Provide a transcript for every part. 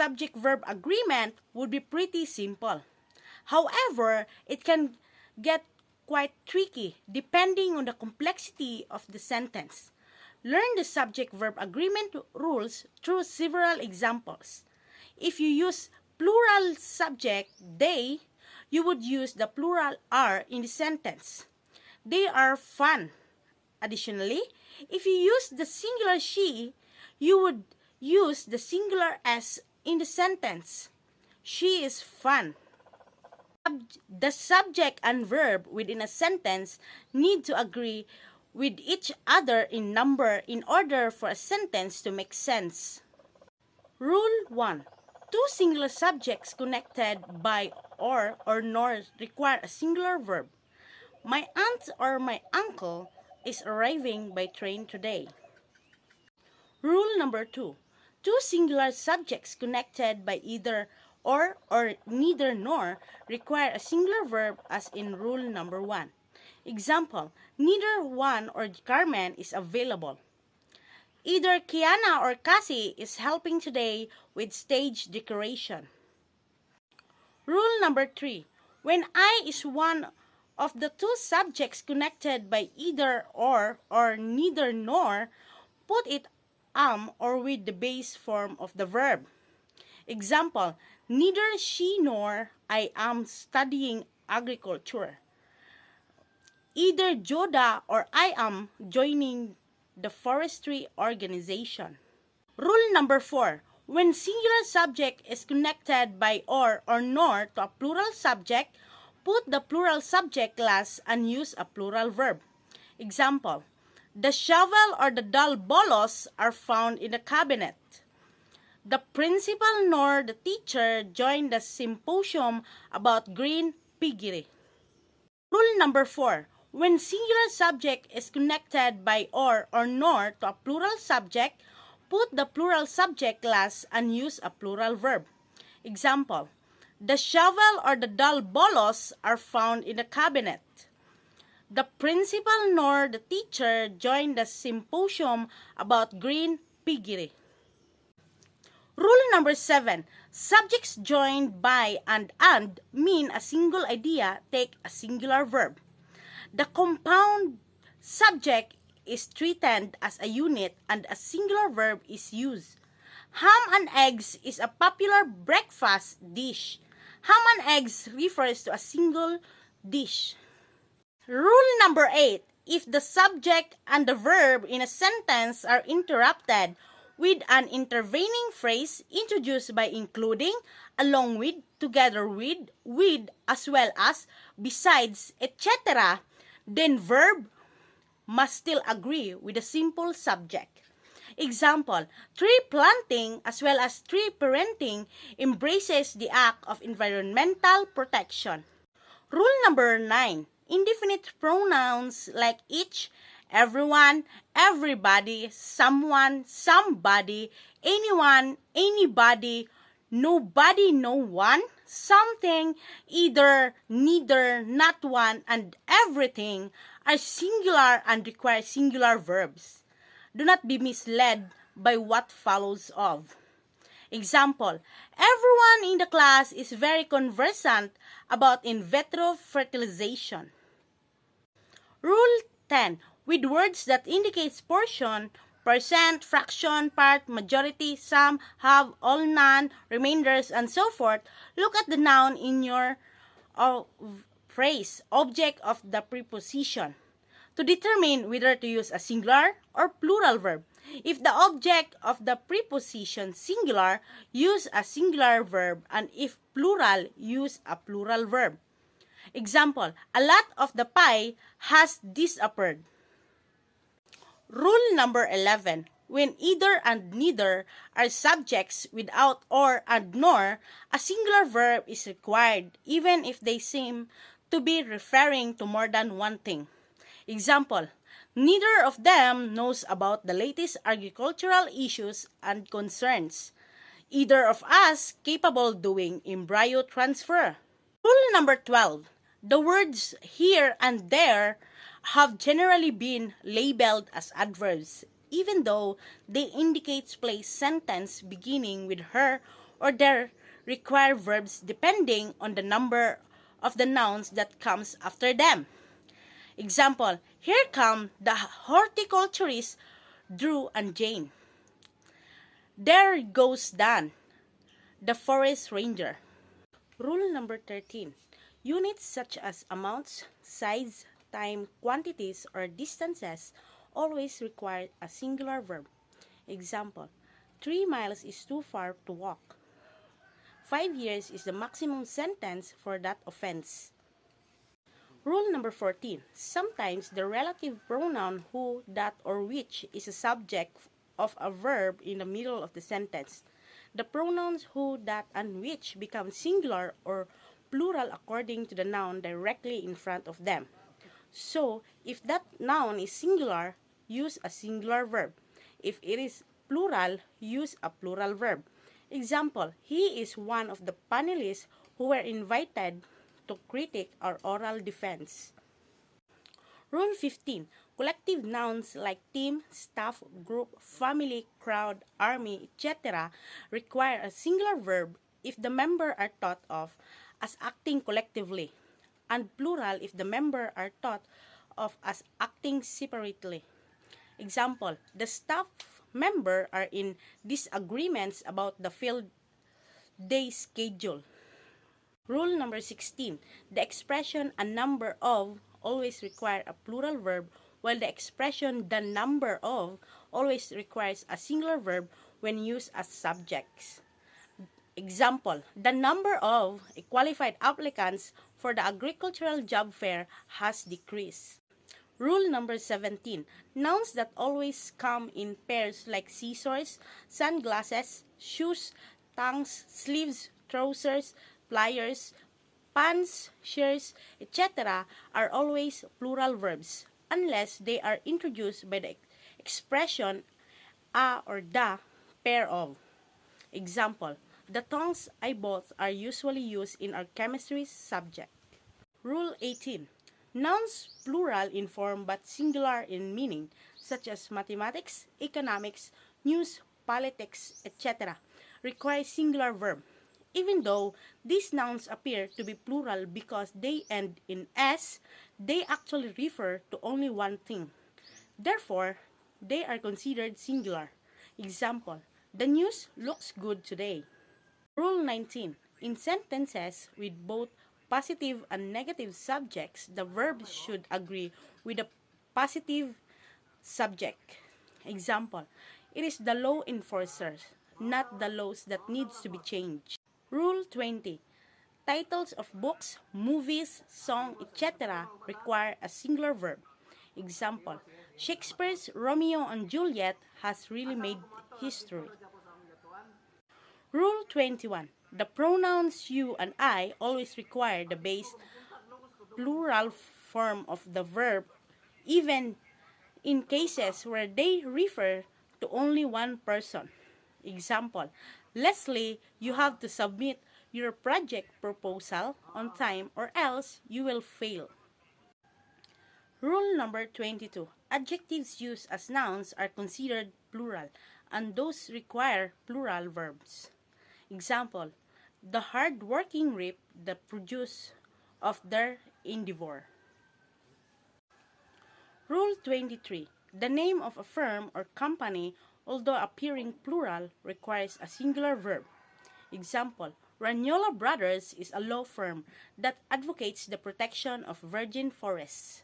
subject-verb agreement would be pretty simple. However, it can get quite tricky depending on the complexity of the sentence. Learn the subject-verb agreement rules through several examples. If you use plural subject they, you would use the plural are in the sentence. They are fun. Additionally, if you use the singular she, you would use the singular s in the sentence. She is fun. The subject and verb within a sentence need to agree with each other in number in order for a sentence to make sense. Rule 1. Two singular subjects connected by or nor require a singular verb. My aunt or my uncle is arriving by train today. Rule number 2. Two singular subjects connected by either or neither nor require a singular verb as in rule number 1. Example, neither Juan or Carmen is available. Either Kiana or Cassie is helping today with stage decoration. Rule number 3. When I is one of the two subjects connected by either or neither nor, put it or with the base form of the verb. Example, neither she nor I am studying agriculture. Either Joda or I am joining the forestry organization. Rule number 4. When singular subject is connected by or nor to a plural subject, put the plural subject last and use a plural verb. Example, the shovel or the dull bolos are found in the cabinet. The principal nor the teacher joined the symposium about green piggery. Rule number 4. When singular subject is connected by or nor to a plural subject, put the plural subject last and use a plural verb. Example, the shovel or the dull bolos are found in the cabinet. The principal nor the teacher joined the symposium about green piggery. Rule number 7. Subjects joined by and mean a single idea, take a singular verb. The compound subject is treated as a unit and a singular verb is used. Ham and eggs is a popular breakfast dish. Ham and eggs refers to a single dish. Rule number 8. If the subject and the verb in a sentence are interrupted with an intervening phrase introduced by including, along with, together with, as well as, besides, etc., then verb must still agree with the simple subject. Example, tree planting as well as tree parenting embraces the act of environmental protection. Rule number 9. Indefinite pronouns like each, everyone, everybody, someone, somebody, anyone, anybody, nobody, no one, something, either, neither, not one, and everything are singular and require singular verbs. Do not be misled by what follows of. Example, everyone in the class is very conversant about in vitro fertilization. Rule 10. With words that indicates portion, percent, fraction, part, majority, some, half, all, none, remainders, and so forth, look at the noun in your phrase, object of the preposition, to determine whether to use a singular or plural verb. If the object of the preposition singular, use a singular verb, and if plural, use a plural verb. Example, a lot of the pie has disappeared. Rule number 11. When either and neither are subjects without or and nor, a singular verb is required even if they seem to be referring to more than one thing. Example, neither of them knows about the latest agricultural issues and concerns. Either of us capable doing embryo transfer. Rule number 12. The words here and there have generally been labeled as adverbs, even though they indicate place sentence beginning with her or their required verbs depending on the number of the nouns that comes after them. Example, here come the horticulturists Drew and Jane. There goes Dan, the forest ranger. Rule number 13. Units such as amounts, size, time, quantities, or distances always require a singular verb. Example, 3 miles is too far to walk. 5 years is the maximum sentence for that offense. Rule number 14. Sometimes the relative pronoun who, that, or which is a subject of a verb in the middle of the sentence. The pronouns who, that, and which become singular or plural according to the noun directly in front of them. So, if that noun is singular, use a singular verb. If it is plural, use a plural verb. Example, he is one of the panelists who were invited to critique our oral defense. Rule 15. Collective nouns like team, staff, group, family, crowd, army, etc. require a singular verb if the members are thought of as acting collectively, and plural if the members are thought of as acting separately. Example, the staff members are in disagreements about the field day schedule. Rule number 16. The expression a number of always require a plural verb, while the expression the number of always requires a singular verb when used as subjects. Example, the number of qualified applicants for the agricultural job fair has decreased. Rule number 17. Nouns that always come in pairs like scissors, sunglasses, shoes, tongues, sleeves, trousers, pliers, pants, shirts, etc. are always plural verbs unless they are introduced by the expression a or the pair of. Example, the tongs I bought are usually used in our chemistry subject. Rule 18. Nouns plural in form but singular in meaning, such as mathematics, economics, news, politics, etc., require singular verb, even though these nouns appear to be plural because they end in s, they actually refer to only one thing. Therefore, they are considered singular. Example, the news looks good today. Rule 19. In sentences with both positive and negative subjects, the verb should agree with the positive subject. Example, it is the law enforcers, not the laws that needs to be changed. Rule 20. Titles of books, movies, songs, etc. require a singular verb. Example, Shakespeare's Romeo and Juliet has really made history. Rule 21. The pronouns you and I always require the base plural form of the verb, even in cases where they refer to only one person. Example, Leslie, you have to submit your project proposal on time or else you will fail. Rule number 22. Adjectives used as nouns are considered plural, and those require plural verbs. Example, the hard-working reap the produce of their endeavor. Rule 23. The name of a firm or company, although appearing plural, requires a singular verb. Example, Ranyola Brothers is a law firm that advocates the protection of virgin forests.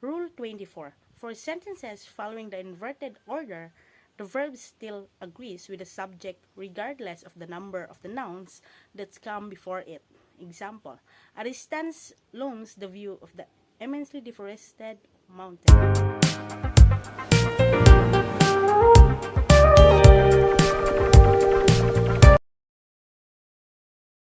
Rule 24. For sentences following the inverted order, the verb still agrees with the subject regardless of the number of the nouns that come before it. Example, a distance loans the view of the immensely deforested mountain.